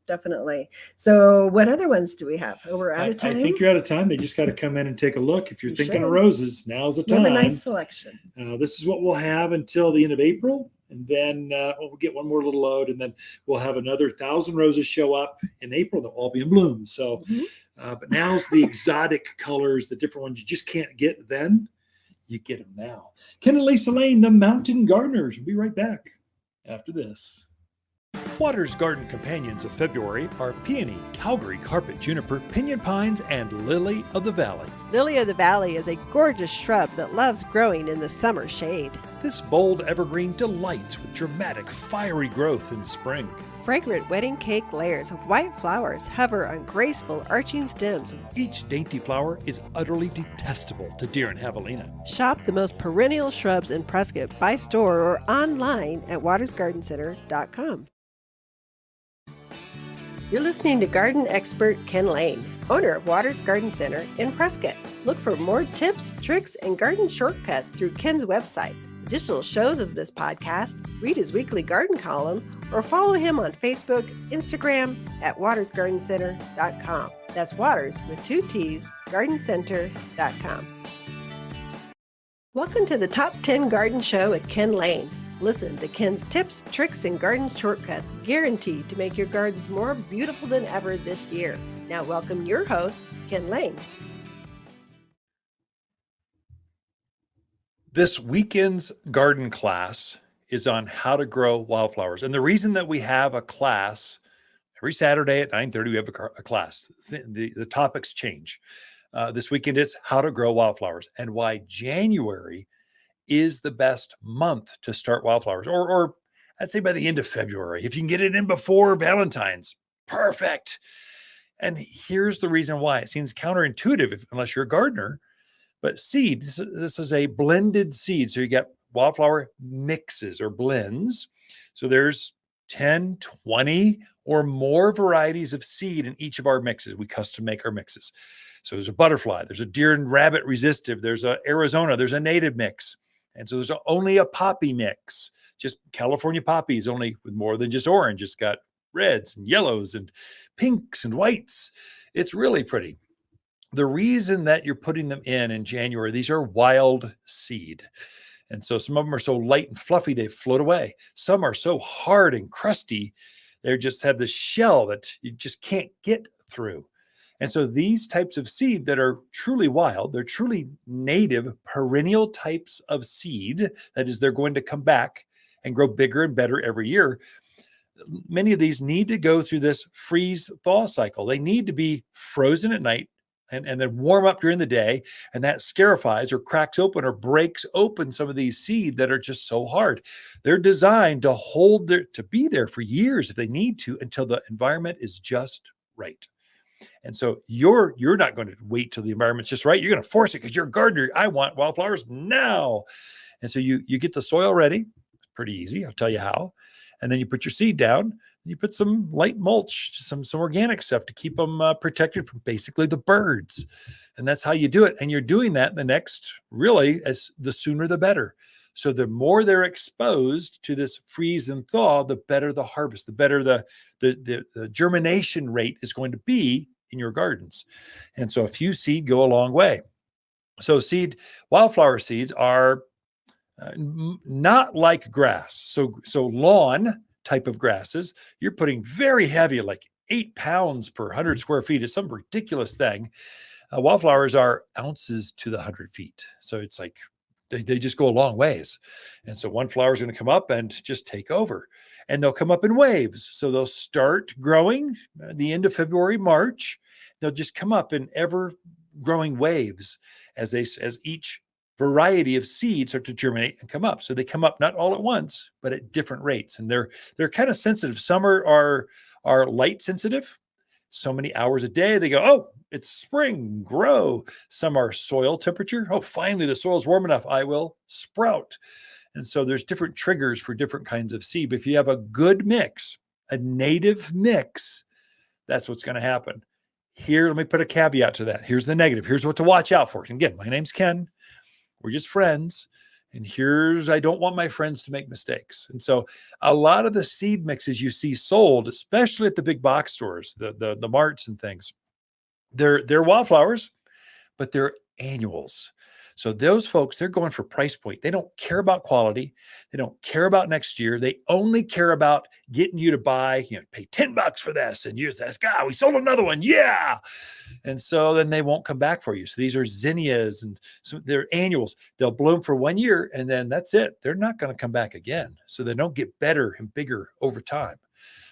A: Definitely. So what other ones do we have? We're out of time.
B: I think you're out of time. They just got to come in and take a look. If you're thinking of roses, now's the time.
A: We have a nice selection.
B: This is what we'll have until the end of April. And then we'll get one more little load, and then we'll have another 1,000 roses show up in April. They'll all be in bloom. So, but now's the exotic colors, the different ones you just can't get then. You get them now. Ken and Lisa Lain, the Mountain Gardeners. We'll be right back after this. Water's garden companions of February are peony, Calgary carpet juniper, pinyon pines, and lily of the valley.
A: Lily of the valley is a gorgeous shrub that loves growing in the summer shade.
B: This bold evergreen delights with dramatic, fiery growth in spring.
A: Fragrant wedding cake layers of white flowers hover on graceful arching stems.
B: Each dainty flower is utterly detestable to deer and javelina.
A: Shop the most perennial shrubs in Prescott by store or online at watersgardencenter.com. You're listening to garden expert Ken Lane, owner of Waters Garden Center in Prescott. Look for more tips, tricks, and garden shortcuts through Ken's website. Additional shows of this podcast, read his weekly garden column, or follow him on Facebook, Instagram at watersgardencenter.com. That's Waters with 2 T's, gardencenter.com. Welcome to the Top 10 Garden Show with Ken Lane. Listen to Ken's tips, tricks, and garden shortcuts guaranteed to make your gardens more beautiful than ever this year. Now welcome your host, Ken Lane.
B: This weekend's garden class is on how to grow wildflowers. And the reason that we have a class every Saturday at 9:30, we have a class. The topics change. This weekend, it's how to grow wildflowers and why January is the best month to start wildflowers, or I'd say by the end of February. If you can get it in before Valentine's, perfect. And here's the reason why. It seems counterintuitive unless you're a gardener, but seed, this is a blended seed. So you get wildflower mixes or blends. So there's 10, 20 or more varieties of seed in each of our mixes. We custom make our mixes. So there's a butterfly, there's a deer and rabbit resistive, there's a Arizona, there's a native mix. And so there's only a poppy mix, just California poppies, only with more than just orange. It's got reds and yellows and pinks and whites. It's really pretty. The reason that you're putting them in January, these are wild seed. And so some of them are so light and fluffy, they float away. Some are so hard and crusty, they just have this shell that you just can't get through. And so these types of seed that are truly wild, they're truly native perennial types of seed. That is, they're going to come back and grow bigger and better every year. Many of these need to go through this freeze thaw cycle. They need to be frozen at night and then warm up during the day. And that scarifies or cracks open or breaks open some of these seed that are just so hard. They're designed to be there for years if they need to, until the environment is just right. And so you're not going to wait till the environment's just right. You're going to force it because you're a gardener. I want wildflowers now. And so you get the soil ready. It's pretty easy. I'll tell you how. And then you put your seed down. You put some light mulch, some organic stuff to keep them protected from basically the birds. And that's how you do it. And you're doing that the sooner the better. So the more they're exposed to this freeze and thaw, the better the harvest, the better the germination rate is going to be in your gardens. And so a few seed go a long way. So wildflower seeds are not like grass. So lawn type of grasses, you're putting very heavy, like 8 pounds per 100 square feet. It's some ridiculous thing. Wildflowers are ounces to the 100 feet. So it's like, they just go a long ways. And so one flower is going to come up and just take over. And they'll come up in waves. So they'll start growing at the end of February, March. They'll just come up in ever growing waves as each variety of seeds start to germinate and come up. So they come up not all at once, but at different rates. And they're kind of sensitive. Some are light sensitive. So many hours a day, they go, oh, it's spring, grow. Some are soil temperature. Oh, finally, the soil's warm enough. I will sprout. And so there's different triggers for different kinds of seed. But if you have a good mix, a native mix, that's what's going to happen. Here, let me put a caveat to that. Here's the negative. Here's what to watch out for. And again, my name's Ken. We're just friends. And I don't want my friends to make mistakes. And so a lot of the seed mixes you see sold, especially at the big box stores, the marts and things, they're wildflowers, but they're annuals. So those folks, they're going for price point. They don't care about quality. They don't care about next year. They only care about getting you to buy, pay $10 for this. And you ask, we sold another one. Yeah. And so then they won't come back for you. So these are zinnias and they're annuals. They'll bloom for 1 year and then that's it. They're not going to come back again. So they don't get better and bigger over time.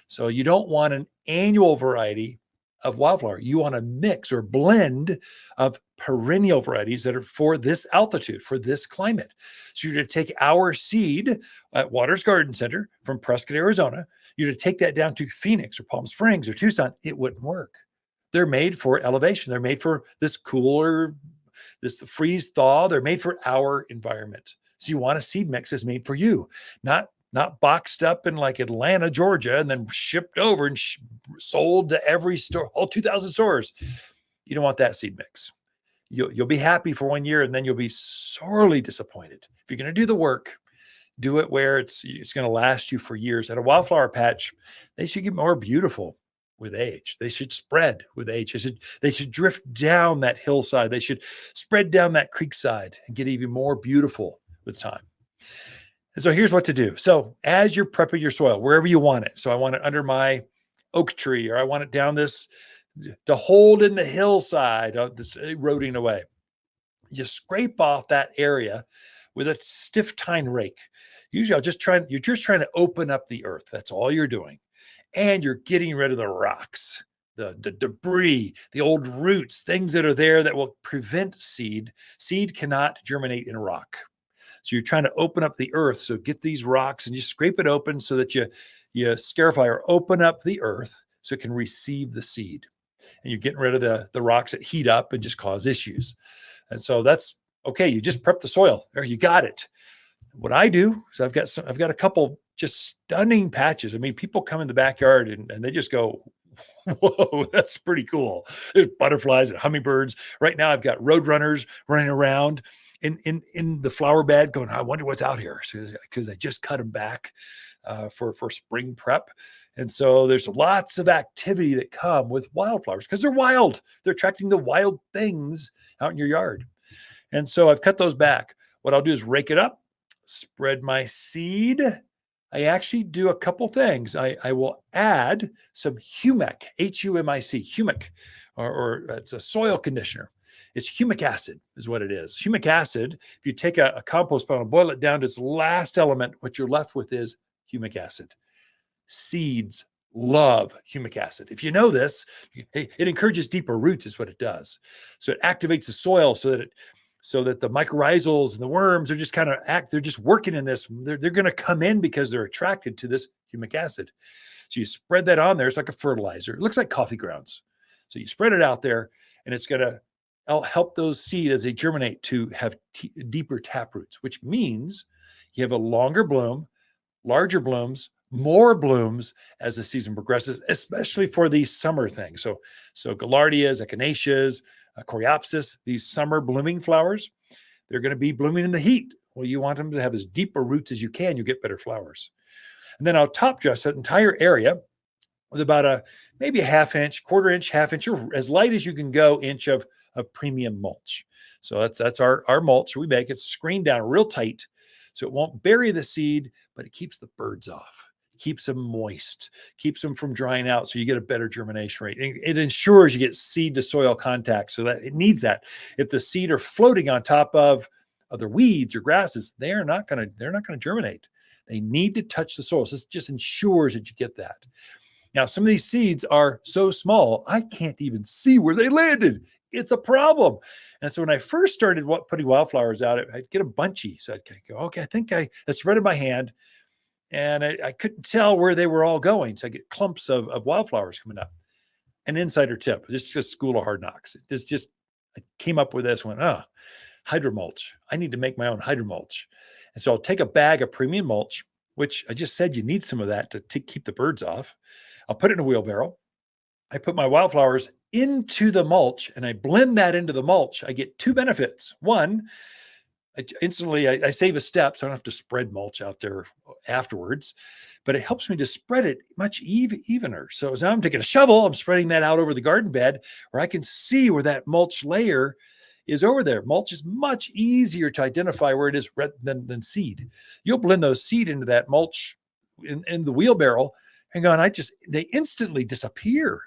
B: So you don't want an annual variety of wildflower. You want a mix or blend of perennial varieties that are for this altitude, for this climate. So you're going to take our seed at Waters Garden Center from Prescott, Arizona. You're going to take that down to Phoenix or Palm Springs or Tucson. It wouldn't work. They're made for elevation. They're made for this cooler, this freeze thaw. They're made for our environment. So you want a seed mix that's made for you, not boxed up in like Atlanta, Georgia, and then shipped over and sold to every store, all 2,000 stores. You don't want that seed mix. You'll be happy for 1 year, and then you'll be sorely disappointed. If you're going to do the work, do it where it's going to last you for years. At a wildflower patch, they should get more beautiful with age. They should spread with age. They should drift down that hillside. They should spread down that creek side and get even more beautiful with time. And so here's what to do. So as you're prepping your soil, wherever you want it. So I want it under my oak tree, or I want it down this to hold in the hillside, this eroding away. You scrape off that area with a stiff tine rake. Usually you're just trying to open up the earth. That's all you're doing. And you're getting rid of the rocks, the debris, the old roots, things that are there that will prevent seed. Seed cannot germinate in rock. So you're trying to open up the earth. So get these rocks and you scrape it open so that you scarify or open up the earth so it can receive the seed. And you're getting rid of the rocks that heat up and just cause issues. And so that's okay. You just prep the soil. There, you got it. What I do is I've got a couple just stunning patches. I mean, people come in the backyard and they just go, whoa, that's pretty cool. There's butterflies and hummingbirds. Right now, I've got roadrunners running around in the flower bed going, I wonder what's out here. Because I just cut them back for spring prep. And so there's lots of activity that come with wildflowers because they're wild. They're attracting the wild things out in your yard. And so I've cut those back. What I'll do is rake it up, spread my seed. I actually do a couple things. I will add some humic, Humic, humic, or it's a soil conditioner. It's humic acid is what it is. Humic acid, if you take a compost pile and boil it down to its last element, what you're left with is humic acid. Seeds love humic acid. If you know this, it encourages deeper roots is what it does. So it activates the soil so that the mycorrhizals and the worms are just they're just working in this. They're going to come in because they're attracted to this humic acid. So you spread that on there. It's like a fertilizer. It looks like coffee grounds. So you spread it out there and it's going to help those seeds as they germinate to have deeper tap roots, which means you have a longer bloom, larger blooms, more blooms as the season progresses, especially for these summer things. So gaillardias, echinaceas, coreopsis, these summer blooming flowers, they're going to be blooming in the heat. Well, you want them to have as deep a roots as you can. You get better flowers. And then I'll top dress that entire area with about maybe a half inch, quarter inch, half inch, or as light as you can go inch of premium mulch. So that's our mulch. We make it screened down real tight so it won't bury the seed, but it keeps the birds off. Keeps them moist, keeps them from drying out so you get a better germination rate. It ensures you get seed to soil contact so that it needs that. If the seed are floating on top of other weeds or grasses, they're not going to germinate. They need to touch the soil. So this just ensures that you get that. Now, some of these seeds are so small, I can't even see where they landed. It's a problem. And so when I first started putting wildflowers out, I'd get them bunchy. So I'd go, okay, I think I spread in my hand. And I couldn't tell where they were all going. So I get clumps of wildflowers coming up. An insider tip, this is just school of hard knocks. I came up with this one. Hydromulch. I need to make my own hydromulch. And so I'll take a bag of premium mulch, which I just said you need some of that to keep the birds off. I'll put it in a wheelbarrow. I put my wildflowers into the mulch and I blend that into the mulch. I get two benefits. One, I save a step, so I don't have to spread mulch out there afterwards, but it helps me to spread it much evener. So now I'm taking a shovel, I'm spreading that out over the garden bed where I can see where that mulch layer is over there. Mulch is much easier to identify where it is than seed. You'll blend those seed into that mulch in the wheelbarrow and they instantly disappear.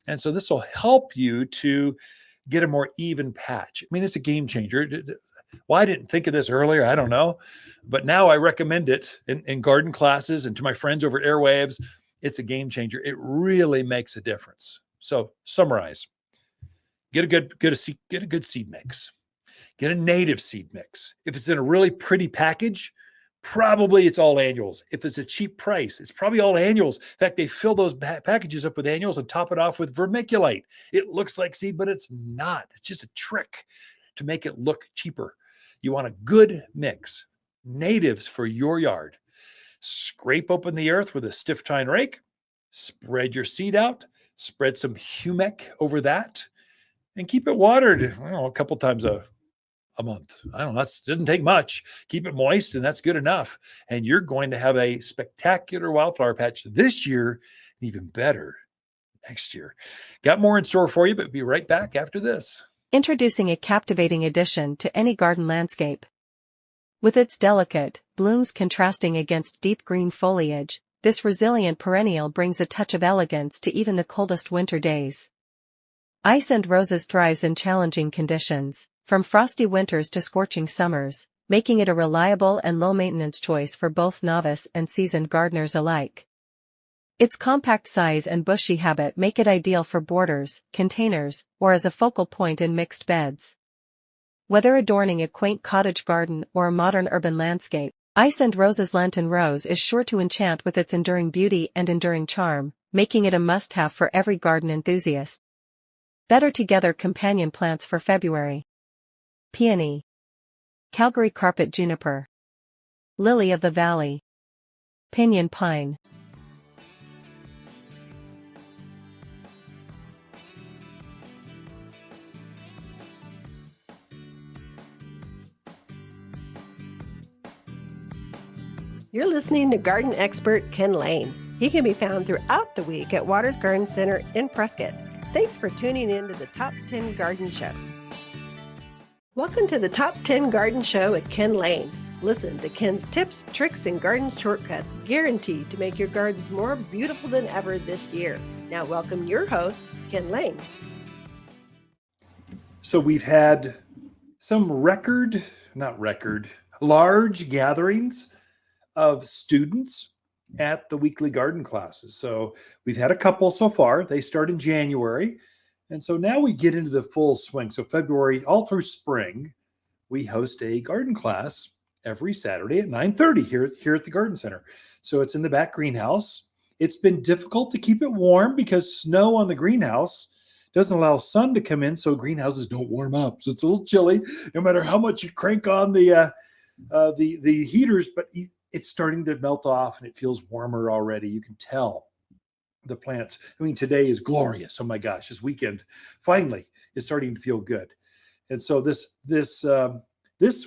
B: And so this will help you to get a more even patch. I mean, it's a game changer. Why I didn't think of this earlier, I don't know. But now I recommend it in garden classes and to my friends over airwaves. It's a game changer. It really makes a difference. So summarize. Get a good seed mix. Get a native seed mix. If it's in a really pretty package, probably it's all annuals. If it's a cheap price, it's probably all annuals. In fact, they fill those packages up with annuals and top it off with vermiculite. It looks like seed, but it's not. It's just a trick to make it look cheaper. You want a good mix. Natives for your yard. Scrape open the earth with a stiff tine rake. Spread your seed out. Spread some humic over that. And keep it watered, a couple times a month. I don't know. That doesn't take much. Keep it moist, and that's good enough. And you're going to have a spectacular wildflower patch this year, even better next year. Got more in store for you, but be right back after this.
E: Introducing a captivating addition to any garden landscape. With its delicate blooms contrasting against deep green foliage, this resilient perennial brings a touch of elegance to even the coldest winter days. Ice and Roses thrives in challenging conditions, from frosty winters to scorching summers, making it a reliable and low-maintenance choice for both novice and seasoned gardeners alike. Its compact size and bushy habit make it ideal for borders, containers, or as a focal point in mixed beds. Whether adorning a quaint cottage garden or a modern urban landscape, Ice and Rose's Lantern Rose is sure to enchant with its enduring beauty and enduring charm, making it a must-have for every garden enthusiast. Better together companion plants for February: Peony, Calgary Carpet Juniper, Lily of the Valley, Pinyon Pine.
A: You're listening to garden expert Ken Lane. He can be found throughout the week at Waters Garden Center in Prescott. Thanks for tuning in to the Top 10 Garden Show. Welcome to the Top 10 Garden Show with Ken Lane. Listen to Ken's tips, tricks, and garden shortcuts guaranteed to make your gardens more beautiful than ever this year. Now welcome your host, Ken Lane.
B: So we've had some large gatherings of students at the weekly garden classes. So we've had a couple so far. They start in January. And so now we get into the full swing. So February, all through spring, we host a garden class every Saturday at 9:30 here at the garden center. So it's in the back greenhouse. It's been difficult to keep it warm because snow on the greenhouse doesn't allow sun to come in, so greenhouses don't warm up. So it's a little chilly, no matter how much you crank on the heaters, but it's starting to melt off and it feels warmer already. You can tell the plants. I mean, today is glorious. Oh my gosh, this weekend finally is starting to feel good. And so this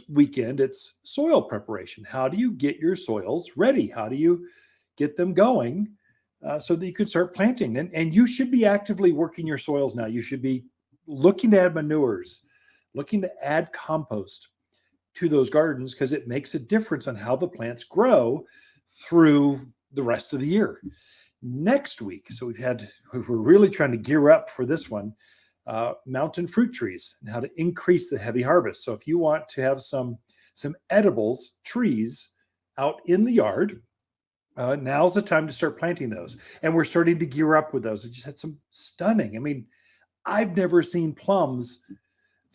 B: weekend, it's soil preparation. How do you get your soils ready? How do you get them going so that you can start planting? And you should be actively working your soils now. You should be looking to add manures, looking to add compost to those gardens, because it makes a difference on how the plants grow through the rest of the year. Next week, so we're really trying to gear up for this one, mountain fruit trees and how to increase the heavy harvest. So if you want to have some edibles trees out in the yard, now's the time to start planting those. And we're starting to gear up with those. It just had some stunning. I mean, I've never seen plums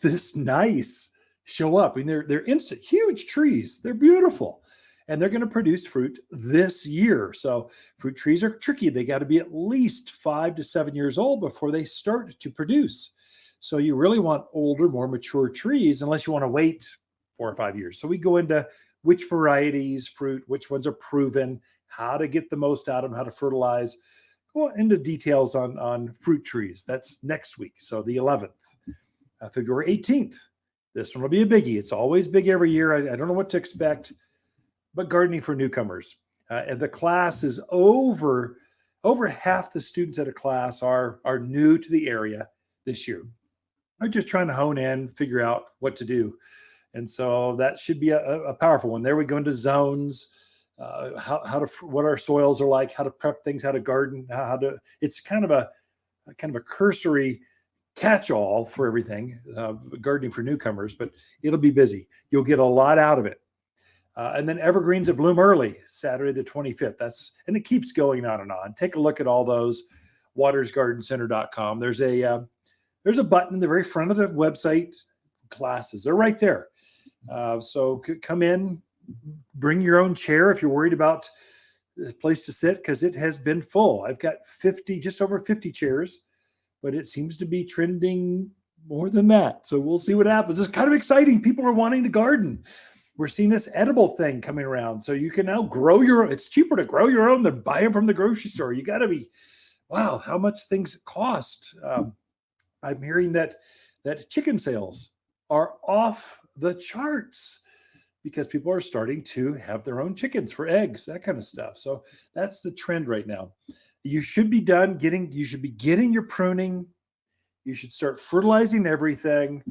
B: this nice show up. I mean, they're instant, huge trees. They're beautiful. And they're going to produce fruit this year. So fruit trees are tricky. They got to be at least 5 to 7 years old before they start to produce. So you really want older, more mature trees, unless you want to wait 4 or 5 years. So we go into which varieties, fruit, which ones are proven, how to get the most out of them, how to fertilize. Go into details on fruit trees. That's next week. So the 11th, February 18th. This one will be a biggie. It's always big every year. I don't know what to expect, but gardening for newcomers. And the class is over half the students at a class are new to the area this year. They're just trying to hone in, figure out what to do. And so that should be a powerful one. There we go into zones, what our soils are like, how to prep things, how to garden, it's kind of a cursory catch-all for everything, gardening for newcomers, but it'll be busy. You'll get a lot out of it. And then evergreens that bloom early, Saturday the 25th. And it keeps going on and on. Take a look at all those, watersgardencenter.com. There's a button in the very front of the website, classes. They're right there. So come in, bring your own chair if you're worried about the place to sit, because it has been full. I've got just over 50 chairs, but it seems to be trending more than that. So we'll see what happens. It's kind of exciting. People are wanting to garden. We're seeing this edible thing coming around. So you can now grow your own. It's cheaper to grow your own than buy them from the grocery store. You got to be, wow, how much things cost. I'm hearing that chicken sales are off the charts because people are starting to have their own chickens for eggs, that kind of stuff. So that's the trend right now. You should be getting your pruning. You should start fertilizing everything.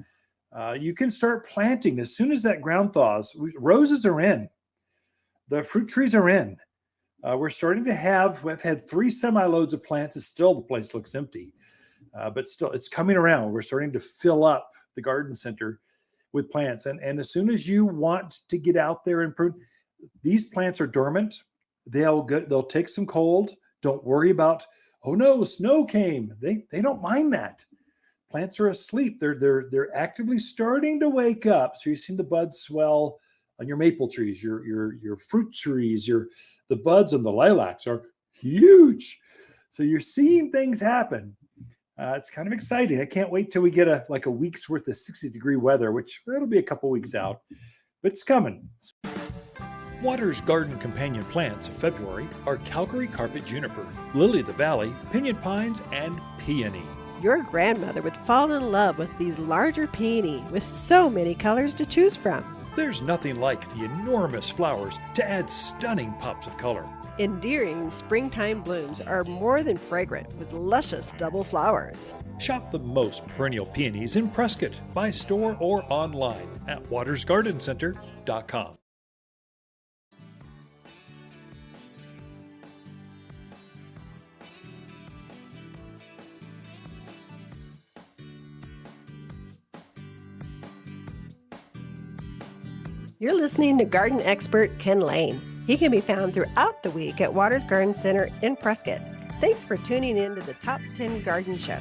B: You can start planting as soon as that ground thaws. Roses are in. The fruit trees are in. We're starting to we've had 3 semi-loads of plants. Still, the place looks empty. But still, it's coming around. We're starting to fill up the garden center with plants. And as soon as you want to get out there and prune, these plants are dormant. They'll take some cold. Don't worry about, oh no, snow came. They don't mind that. Plants are asleep. They're actively starting to wake up. So you've seen the buds swell on your maple trees, your fruit trees, the buds on the lilacs are huge. So you're seeing things happen. It's kind of exciting. I can't wait till we get a week's worth of 60-degree weather, which that'll be a couple weeks out, but it's coming. Water's garden companion plants of February are Calgary carpet juniper, lily of the valley, pinyon pines, and peony.
A: Your grandmother would fall in love with these larger peony with so many colors to choose from.
B: There's nothing like the enormous flowers to add stunning pops of color.
A: Endearing springtime blooms are more than fragrant with luscious double flowers.
B: Shop the most perennial peonies in Prescott by store or online at watersgardencenter.com.
A: You're listening to garden expert Ken Lane. He can be found throughout the week at Waters Garden Center in Prescott. Thanks for tuning in to the Top 10 Garden Show.